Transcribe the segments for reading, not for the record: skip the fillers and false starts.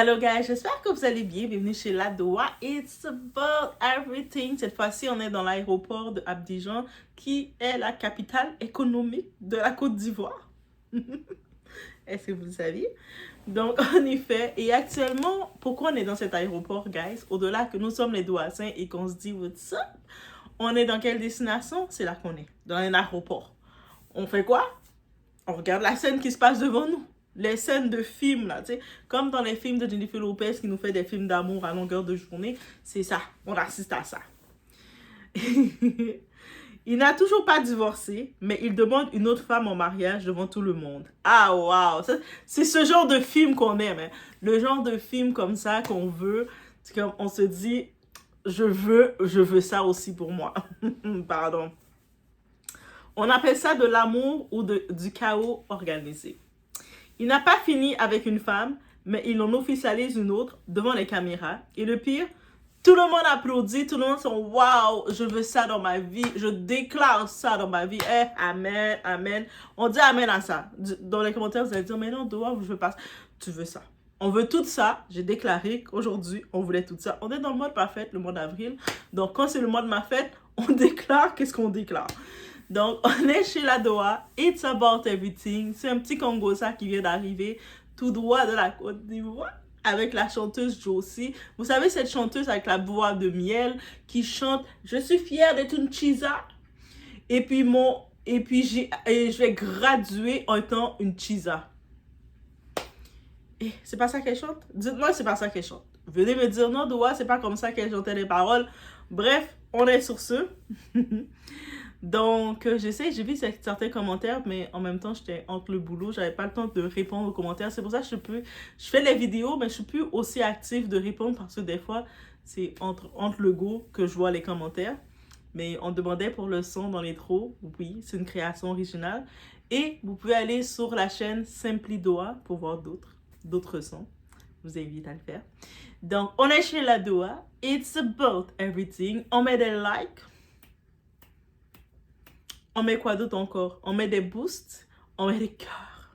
Hello guys, j'espère que vous allez bien. Bienvenue chez Ladoa. It's about everything. Cette fois-ci, on est dans l'aéroport de Abidjan, qui est la capitale économique de la Côte d'Ivoire. Est-ce que vous le saviez? Donc, en effet, et actuellement, pourquoi on est dans cet aéroport, guys? Au-delà que nous sommes les Douassins et qu'on se dit what's up, on est dans quelle destination? C'est là qu'on est, dans un aéroport. On fait quoi? On regarde la scène qui se passe devant nous. Les scènes de films, là, tu sais, comme dans les films de Jennifer Lopez qui nous fait des films d'amour à longueur de journée, c'est ça, on assiste à ça. Il n'a toujours pas divorcé, mais il demande une autre femme en mariage devant tout le monde. Ah, waouh! C'est ce genre de film qu'on aime, hein? Le genre de film comme ça qu'on veut, c'est comme on se dit, je veux ça aussi pour moi. Pardon. On appelle ça de l'amour ou du chaos organisé. Il n'a pas fini avec une femme, mais il en officialise une autre devant les caméras. Et le pire, tout le monde applaudit, tout le monde dit « Waouh, je veux ça dans ma vie, je déclare ça dans ma vie. » Amen, amen. On dit amen à ça. Dans les commentaires, vous allez dire « Mais non, Doa, je veux pas ça. » Tu veux ça. On veut tout ça. J'ai déclaré qu'aujourd'hui, on voulait tout ça. On est dans le mois de ma fête, le mois d'avril. Donc, quand c'est le mois de ma fête, on déclare qu'est-ce qu'on déclare. Donc, on est chez Ladoa. It's about everything. C'est un petit Congosa qui vient d'arriver tout droit de la Côte d'Ivoire avec la chanteuse Josie. Vous savez, cette chanteuse avec la voix de miel qui chante « Je suis fière d'être une Chisa ». Et puis, je vais graduer en étant une Chisa. Et c'est pas ça qu'elle chante? Dites-moi, c'est pas ça qu'elle chante. Venez me dire non, Doa, c'est pas comme ça qu'elle chantait les paroles. Bref, on est sur ce. Donc, j'ai vu certains commentaires, mais en même temps, j'étais entre le boulot, j'avais pas le temps de répondre aux commentaires. C'est pour ça que je fais les vidéos, mais je suis plus aussi active de répondre parce que des fois, c'est entre le go que je vois les commentaires. Mais on demandait pour le son dans l'intro. Oui, c'est une création originale. Et vous pouvez aller sur la chaîne Simply Doa pour voir d'autres sons. Je vous invite à le faire. Donc, on est chez Ladoa. It's about everything. On met des likes. On met quoi d'autre encore? On met des boosts, on met des cœurs.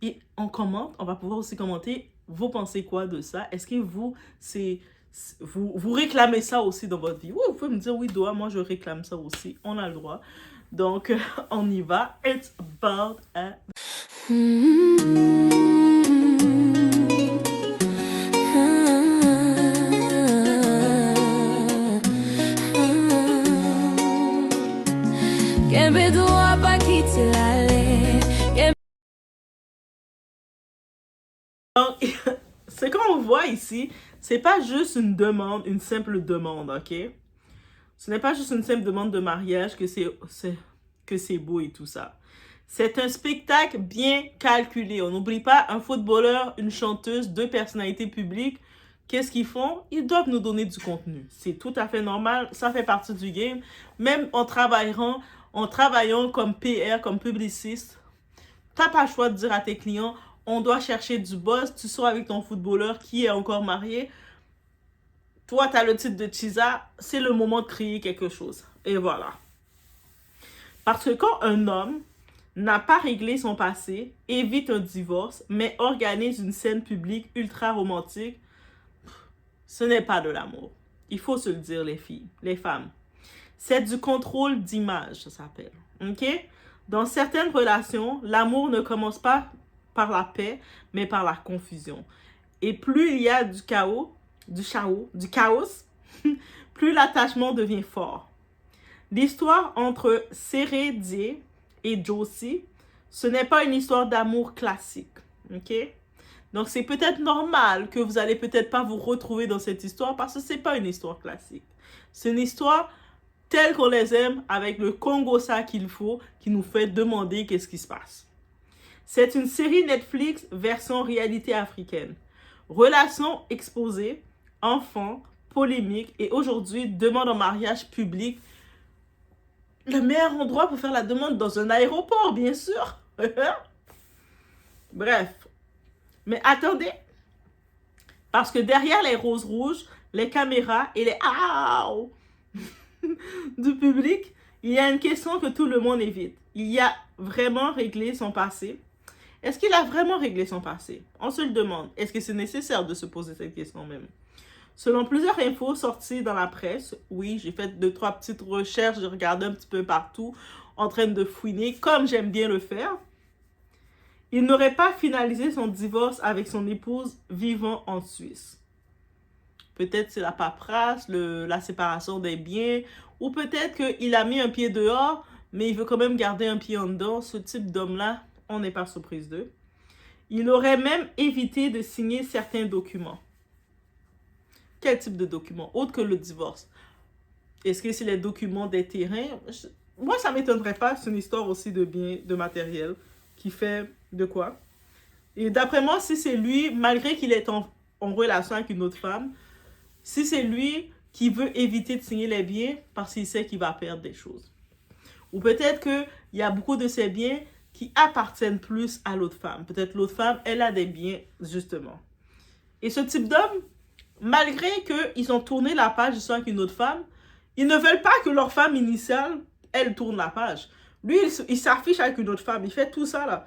Et on commente, on va pouvoir aussi commenter, vous pensez quoi de ça? Est-ce que vous réclamez ça aussi dans votre vie? Oui, vous pouvez me dire, oui, Doa, moi je réclame ça aussi, on a le droit. Donc, on y va. It's about a... Donc, ce qu'on voit ici, c'est pas juste une demande, une simple demande, ok? Ce n'est pas juste une simple demande de mariage que c'est beau et tout ça. C'est un spectacle bien calculé. On n'oublie pas un footballeur, une chanteuse, deux personnalités publiques. Qu'est-ce qu'ils font? Ils doivent nous donner du contenu. C'est tout à fait normal. Ça fait partie du game. Même en travaillant comme PR, comme publiciste, tu n'as pas le choix de dire à tes clients, on doit chercher du boss, tu sors avec ton footballeur qui est encore marié. Toi, tu as le titre de Chisa, c'est le moment de créer quelque chose. Et voilà. Parce que quand un homme n'a pas réglé son passé, évite un divorce, mais organise une scène publique ultra romantique, ce n'est pas de l'amour. Il faut se le dire, les filles, les femmes. C'est du contrôle d'image, ça s'appelle. OK? Dans certaines relations, l'amour ne commence pas par la paix, mais par la confusion. Et plus il y a du chaos, plus l'attachement devient fort. L'histoire entre Sérédier et Josie, ce n'est pas une histoire d'amour classique. OK? Donc, c'est peut-être normal que vous allez peut-être pas vous retrouver dans cette histoire parce que c'est pas une histoire classique. C'est une histoire telle qu'on les aime avec le Congosa qu'il faut, qui nous fait demander qu'est-ce qui se passe. C'est une série Netflix version réalité africaine. Relations exposées, enfants, polémiques et aujourd'hui, demande en mariage public. Le meilleur endroit pour faire la demande dans un aéroport, bien sûr. Bref. Mais attendez. Parce que derrière les roses rouges, les caméras et les « du public, il y a une question que tout le monde évite. Il y a vraiment réglé son passé. Est-ce qu'il a vraiment réglé son passé? On se le demande. Est-ce que c'est nécessaire de se poser cette question même? Selon plusieurs infos sorties dans la presse, oui, j'ai fait 2-3 petites recherches, j'ai regardé un petit peu partout, en train de fouiner, comme j'aime bien le faire. Il n'aurait pas finalisé son divorce avec son épouse vivant en Suisse. Peut-être c'est la paperasse, la séparation des biens, ou peut-être qu'il a mis un pied dehors, mais il veut quand même garder un pied en dedans. Ce type d'homme-là, on n'est pas surprise d'eux. Il aurait même évité de signer certains documents. Quel type de documents? Autre que le divorce. Est-ce que c'est les documents des terrains? Moi, ça ne m'étonnerait pas. C'est une histoire aussi de biens, de matériel, qui fait de quoi. Et d'après moi, si c'est lui, malgré qu'il est en relation avec une autre femme, si c'est lui qui veut éviter de signer les biens parce qu'il sait qu'il va perdre des choses. Ou peut-être qu'il y a beaucoup de ces biens qui appartiennent plus à l'autre femme. Peut-être l'autre femme, elle a des biens, justement. Et ce type d'homme, malgré qu'ils ont tourné la page, ils sont avec une autre femme, ils ne veulent pas que leur femme initiale, elle tourne la page. Lui, il s'affiche avec une autre femme, il fait tout ça là.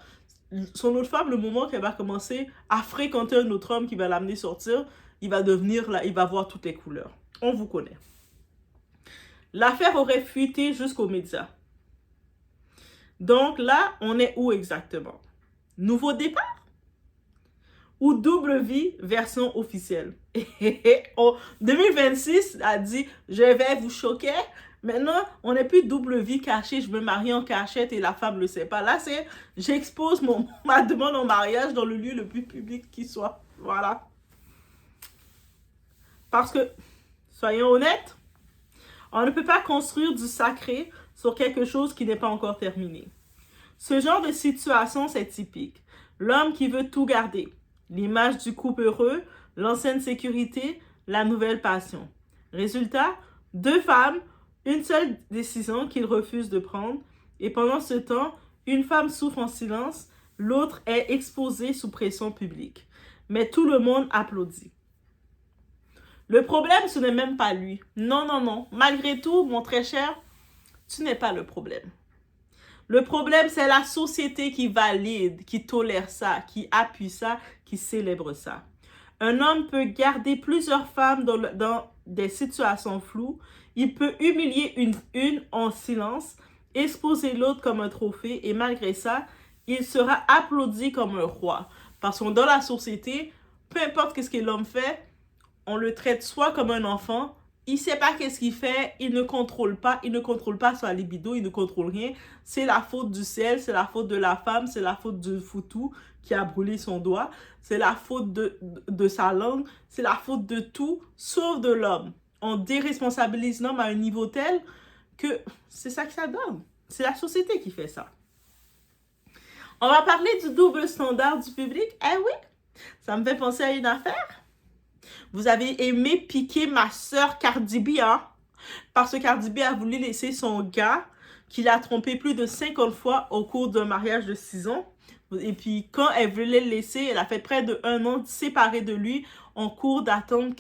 Son autre femme, le moment qu'elle va commencer à fréquenter un autre homme qui va l'amener sortir, il va devenir là, il va voir toutes les couleurs. On vous connaît. L'affaire aurait fuité jusqu'aux médias. Donc là, on est où exactement? Nouveau départ? Ou double vie version officielle? 2026 a dit, je vais vous choquer. Maintenant, on n'est plus double vie cachée, je me marie en cachette et la femme ne le sait pas. Là, c'est, j'expose ma demande en mariage dans le lieu le plus public qui soit. Voilà. Parce que, soyons honnêtes, on ne peut pas construire du sacré sur quelque chose qui n'est pas encore terminé. Ce genre de situation, c'est typique. L'homme qui veut tout garder. L'image du couple heureux, l'ancienne sécurité, la nouvelle passion. Résultat, 2 femmes, une seule décision qu'il refuse de prendre. Et pendant ce temps, une femme souffre en silence, l'autre est exposée sous pression publique. Mais tout le monde applaudit. Le problème, ce n'est même pas lui. Non, non, non. Malgré tout, mon très cher, tu n'es pas le problème. Le problème, c'est la société qui valide, qui tolère ça, qui appuie ça, qui célèbre ça. Un homme peut garder plusieurs femmes dans des situations floues. Il peut humilier une en silence, exposer l'autre comme un trophée et malgré ça, il sera applaudi comme un roi. Parce que dans la société, peu importe ce que l'homme fait, on le traite soit comme un enfant, il ne sait pas qu'est-ce qu'il fait, il ne contrôle pas sa libido, il ne contrôle rien. C'est la faute du ciel, c'est la faute de la femme, c'est la faute du foutu qui a brûlé son doigt, c'est la faute de sa langue, c'est la faute de tout, sauf de l'homme. On déresponsabilise l'homme à un niveau tel que c'est ça que ça donne. C'est la société qui fait ça. On va parler du double standard du public. Eh oui, ça me fait penser à une affaire. Vous avez aimé piquer ma sœur Cardi B, hein? Parce que Cardi B a voulu laisser son gars, qu'il a trompé plus de 50 fois au cours d'un mariage de 6 ans. Et puis, quand elle voulait le laisser, elle a fait près de 1 an séparée de lui en cours d'attente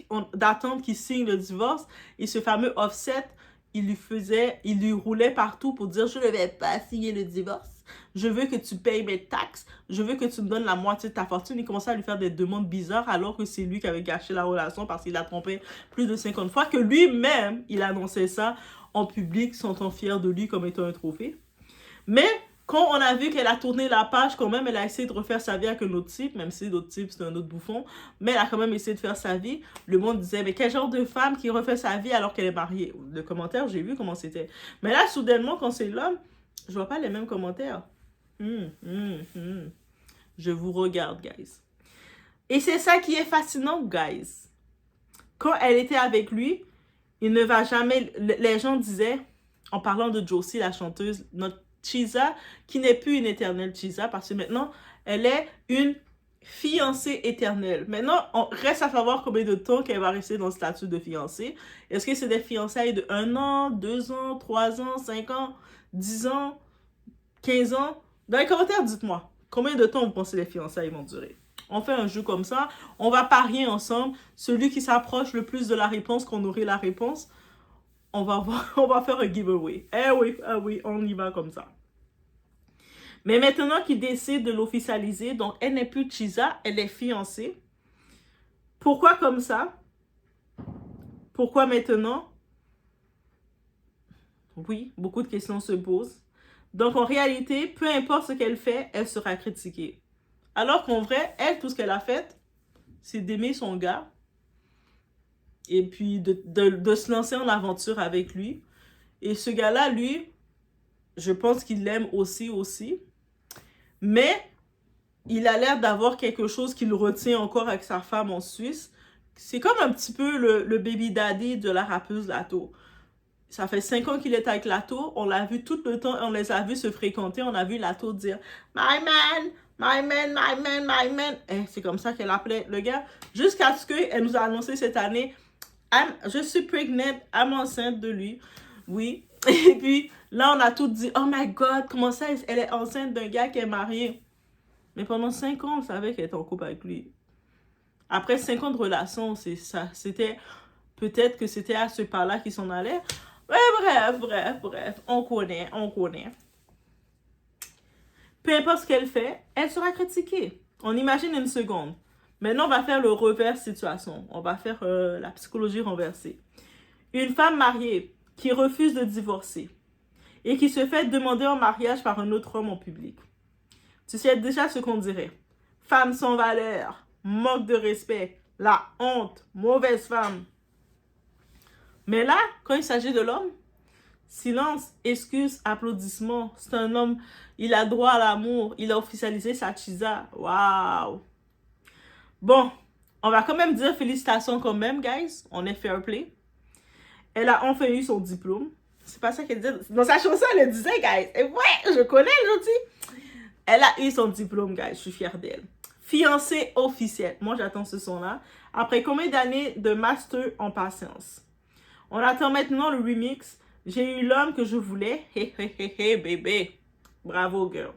qu'il signe le divorce. Et ce fameux Offset, il lui roulait partout pour dire « Je ne vais pas signer le divorce. Je veux que tu payes mes taxes. Je veux que tu me donnes la moitié de ta fortune. » Il commençait à lui faire des demandes bizarres alors que c'est lui qui avait gâché la relation parce qu'il l'a trompé plus de 50 fois. Que lui-même, il annonçait ça en public, sentant fier de lui comme étant un trophée. Mais quand on a vu qu'elle a tourné la page, quand même, elle a essayé de refaire sa vie avec un autre type, même si l'autre type, c'est un autre bouffon. Mais elle a quand même essayé de faire sa vie. Le monde disait, mais quel genre de femme qui refait sa vie alors qu'elle est mariée? Le commentaire, j'ai vu comment c'était. Mais là, soudainement, quand c'est l'homme, je vois pas les mêmes commentaires. Je vous regarde, guys. Et c'est ça qui est fascinant, guys. Quand elle était avec lui, il ne va jamais... Les gens disaient, en parlant de Josie, la chanteuse, notre Chisa, qui n'est plus une éternelle Chisa, parce que maintenant, elle est une fiancée éternelle. Maintenant, on reste à savoir combien de temps qu'elle va rester dans le statut de fiancée. Est-ce que c'est des fiançailles de 1 an, 2 ans, 3 ans, 5 ans, 10 ans, 15 ans? Dans les commentaires, dites-moi, combien de temps vous pensez les fiançailles vont durer? On fait un jeu comme ça, on va parier ensemble. Celui qui s'approche le plus de la réponse, qu'on aurait la réponse, on va faire un giveaway. Eh oui, on y va comme ça. Mais maintenant qu'il décide de l'officialiser, donc elle n'est plus Chisa, elle est fiancée. Pourquoi comme ça? Pourquoi maintenant? Oui, beaucoup de questions se posent. Donc en réalité, peu importe ce qu'elle fait, elle sera critiquée. Alors qu'en vrai, elle, tout ce qu'elle a fait, c'est d'aimer son gars et puis de se lancer en aventure avec lui. Et ce gars-là, lui, je pense qu'il l'aime aussi. Mais il a l'air d'avoir quelque chose qui le retient encore avec sa femme en Suisse. C'est comme un petit peu le baby daddy de la rappeuse Lato. Ça fait 5 ans qu'il est avec Lato. On l'a vu tout le temps. On les a vus se fréquenter. On a vu Lato dire « My man, my man, my man, my man ». C'est comme ça qu'elle appelait le gars. Jusqu'à ce qu'elle nous a annoncé cette année « Je suis pregnant, I'm enceinte de lui ». Oui. Et puis là, on a tout dit « Oh my God, comment ça, elle est enceinte d'un gars qui est marié ». Mais pendant 5 ans, on savait qu'elle était en couple avec lui. Après 5 ans de relation, c'était peut-être que c'était à ce pas-là qu'ils s'en allaient. Ouais, bref, on connaît. Peu importe ce qu'elle fait, elle sera critiquée. On imagine une seconde. Maintenant, on va faire le revers situation. On va faire la psychologie renversée. Une femme mariée qui refuse de divorcer et qui se fait demander en mariage par un autre homme en public. Tu sais déjà ce qu'on dirait. Femme sans valeur, manque de respect, la honte, mauvaise femme. Mais là, quand il s'agit de l'homme, silence, excuse, applaudissements. C'est un homme, il a droit à l'amour, il a officialisé sa chisa. Waouh! Bon, on va quand même dire félicitations quand même, guys. On est fair play. Elle a enfin eu son diplôme. C'est pas ça qu'elle disait. Dans sa chanson, elle le disait, guys. Et ouais, je connais, je dis. Elle a eu son diplôme, guys. Je suis fière d'elle. Fiancée officielle. Moi, j'attends ce son-là. Après combien d'années de master en patience? On attend maintenant le remix. J'ai eu l'homme que je voulais. Hé, bébé. Bravo, girl.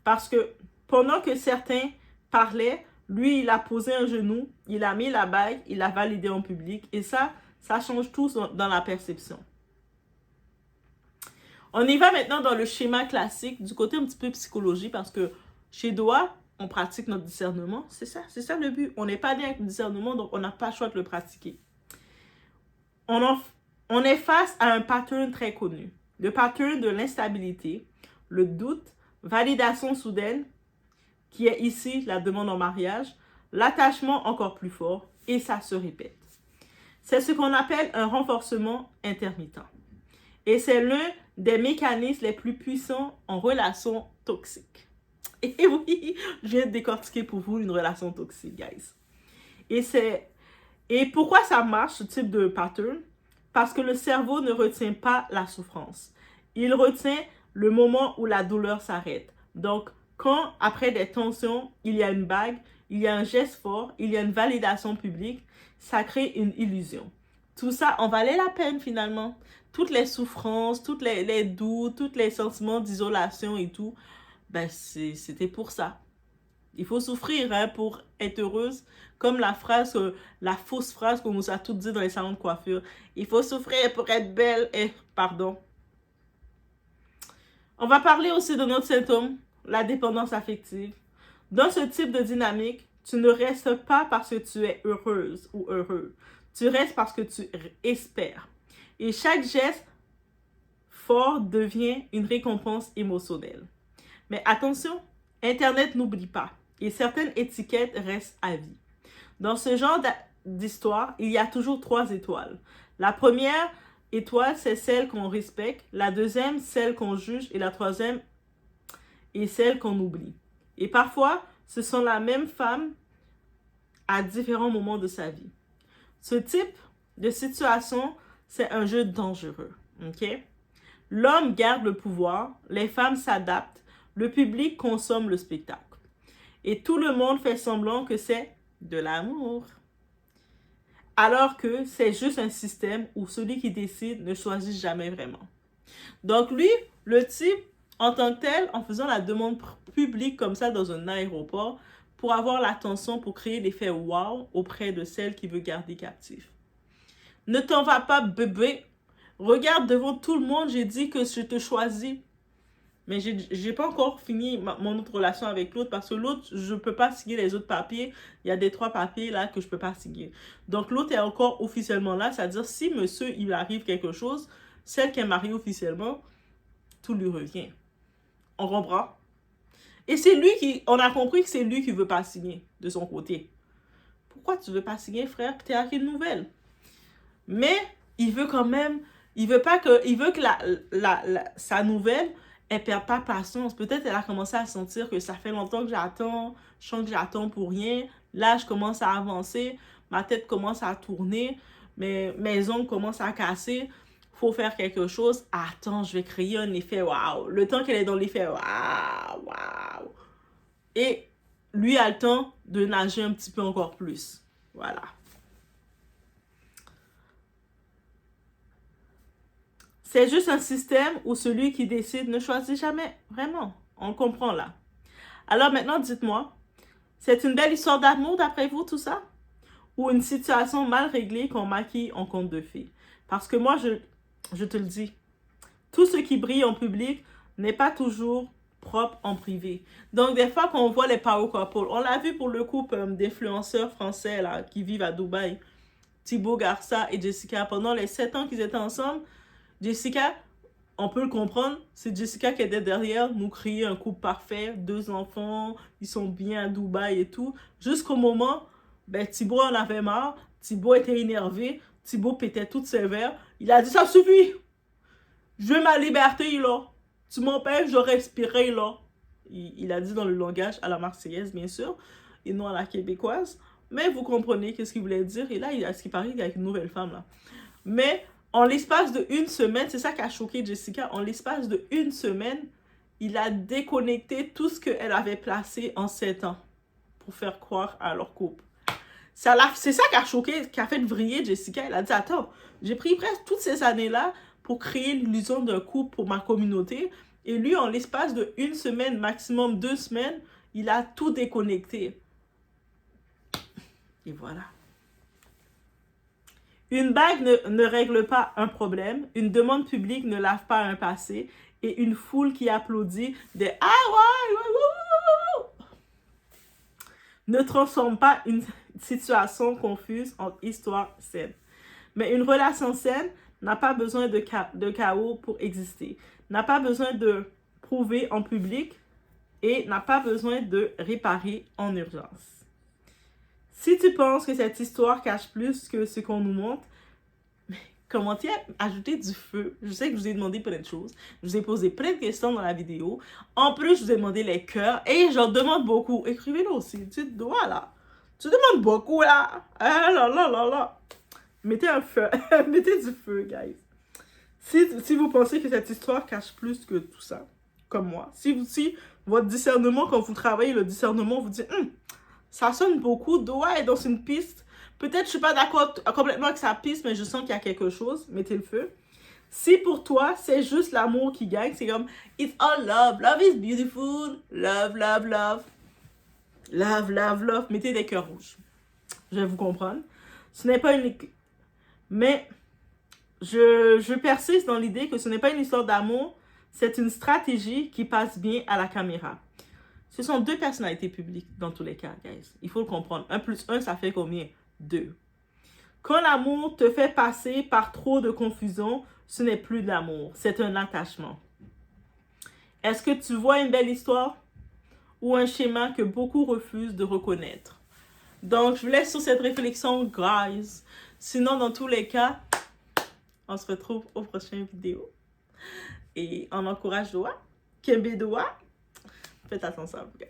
Parce que pendant que certains parlaient, lui, il a posé un genou, il a mis la bague, il a validé en public. Et ça change tout dans la perception. On y va maintenant dans le schéma classique, du côté un petit peu psychologie, parce que chez Doha, on pratique notre discernement. C'est ça le but. On n'est pas bien avec le discernement, donc on n'a pas le choix de le pratiquer. On est face à un pattern très connu. Le pattern de l'instabilité, le doute, validation soudaine, qui est ici la demande en mariage, l'attachement encore plus fort, et ça se répète. C'est ce qu'on appelle un renforcement intermittent. Et c'est l'un des mécanismes les plus puissants en relation toxique. Et oui, je viens de décortiquer pour vous une relation toxique, guys. Et pourquoi ça marche, ce type de pattern? Parce que le cerveau ne retient pas la souffrance. Il retient le moment où la douleur s'arrête. Donc, quand, après des tensions, il y a une bague, il y a un geste fort, il y a une validation publique, ça crée une illusion. Tout ça en valait la peine finalement. Toutes les souffrances, toutes les doutes, tous les sentiments d'isolation et tout, ben c'était pour ça. Il faut souffrir pour être heureuse. Comme la fausse phrase qu'on nous a toutes dit dans les salons de coiffure. Il faut souffrir pour être belle. Pardon. On va parler aussi de notre symptôme, la dépendance affective. Dans ce type de dynamique, tu ne restes pas parce que tu es heureuse ou heureux. Tu restes parce que tu espères. Et chaque geste fort devient une récompense émotionnelle. Mais attention, Internet n'oublie pas. Et certaines étiquettes restent à vie. Dans ce genre d'histoire, il y a toujours 3 étoiles. La première étoile, c'est celle qu'on respecte. La deuxième, celle qu'on juge. Et la troisième est celle qu'on oublie. Et parfois, ce sont la même femme à différents moments de sa vie. Ce type de situation, c'est un jeu dangereux. Okay? L'homme garde le pouvoir, les femmes s'adaptent, le public consomme le spectacle. Et tout le monde fait semblant que c'est de l'amour. Alors que c'est juste un système où celui qui décide ne choisit jamais vraiment. Donc lui, le type, en tant que tel, en faisant la demande publique comme ça dans un aéroport, pour avoir l'attention, pour créer l'effet wow auprès de celle qui veut garder captif. Ne t'en vas pas, bébé. Regarde devant tout le monde, j'ai dit que je te choisis. Mais j'ai pas encore fini mon autre relation avec l'autre parce que l'autre, je peux pas signer les autres papiers. Il y a des 3 papiers là que je peux pas signer. Donc l'autre est encore officiellement là, c'est-à-dire si monsieur, il arrive quelque chose, celle qui est mariée officiellement, tout lui revient. On comprend? Et c'est lui qui, on a compris que c'est lui qui veut pas signer de son côté. Pourquoi tu veux pas signer, frère? T'es à quelle nouvelle? Mais il veut quand même, il veut que sa nouvelle, elle perd pas patience. Peut-être elle a commencé à sentir que ça fait longtemps que j'attends, je sens que j'attends pour rien. Là, je commence à avancer, ma tête commence à tourner, mes ongles commencent à casser. Faut faire quelque chose. Attends, je vais créer un effet waouh. Le temps qu'elle est dans l'effet waouh, waouh. Et lui a le temps de nager un petit peu encore plus. Voilà. C'est juste un système où celui qui décide ne choisit jamais. Vraiment. On le comprend là. Alors maintenant, dites-moi, c'est une belle histoire d'amour d'après vous, tout ça? Ou une situation mal réglée qu'on maquille en conte de fées? Parce que moi, je te le dis, tout ce qui brille en public n'est pas toujours propre en privé. Donc, des fois, quand on voit les power couples, on l'a vu pour le couple d'influenceurs français là, qui vivent à Dubaï, Thibaut Garça et Jessica, pendant les 7 ans qu'ils étaient ensemble, Jessica, on peut le comprendre, c'est Jessica qui était derrière, nous crier un couple parfait, 2 enfants, ils sont bien à Dubaï et tout, jusqu'au moment, ben Thibaut en avait marre, Thibaut était énervé, Thibaut pétait toutes ses verres, il a dit ça suffit, je veux ma liberté là, tu m'empêches de respirer là. Il a dit dans le langage à la marseillaise bien sûr, et non à la québécoise, mais vous comprenez qu'est-ce qu'il voulait dire, et là, à ce qui paraît, il y a une nouvelle femme là. Mais en l'espace de 1 semaine, c'est ça qui a choqué Jessica, en l'espace de 1 semaine, il a déconnecté tout ce qu'elle avait placé en 7 ans pour faire croire à leur couple. C'est ça qui a choqué, qui a fait vriller Jessica. Elle a dit, attends, j'ai pris presque toutes ces années-là pour créer l'illusion d'un couple pour ma communauté. Et lui, en l'espace de 1 semaine, maximum 2 semaines, il a tout déconnecté. Et voilà. Une bague ne règle pas un problème, une demande publique ne lave pas un passé, et une foule qui applaudit des « Ah ouais, ne transforme pas une situation confuse en histoire saine. Mais une relation saine n'a pas besoin de chaos pour exister, n'a pas besoin de prouver en public et n'a pas besoin de réparer en urgence. Si tu penses que cette histoire cache plus que ce qu'on nous montre, commentez, ajoutez du feu. Je sais que je vous ai demandé plein de choses. Je vous ai posé plein de questions dans la vidéo. En plus, je vous ai demandé les cœurs et j'en demande beaucoup. Écrivez-le aussi. Tu dois là. Tu demandes beaucoup là. Ah là là là là. Mettez un feu. Mettez du feu, guys. Si vous pensez que cette histoire cache plus que tout ça, comme moi, si votre discernement, quand vous travaillez le discernement, vous dit ça sonne beaucoup, Doa est dans une piste. Peut-être je suis pas d'accord complètement avec sa piste, mais je sens qu'il y a quelque chose. Mettez le feu. Si pour toi, c'est juste l'amour qui gagne, c'est comme it's all love. Love is beautiful. Love, love, love. Love, love, love. Mettez des cœurs rouges. Je vais vous comprendre. Ce n'est pas une... Mais je persiste dans l'idée que ce n'est pas une histoire d'amour, c'est une stratégie qui passe bien à la caméra. Ce sont 2 personnalités publiques dans tous les cas, guys. Il faut le comprendre. 1 + 1, ça fait combien? 2. Quand l'amour te fait passer par trop de confusion, ce n'est plus de l'amour, c'est un attachement. Est-ce que tu vois une belle histoire ou un schéma que beaucoup refusent de reconnaître? Donc, je vous laisse sur cette réflexion, guys. Sinon, dans tous les cas, on se retrouve aux prochaines vidéos. Et on encourage Doa. Kembe Doa. Faites attention à vous, guys.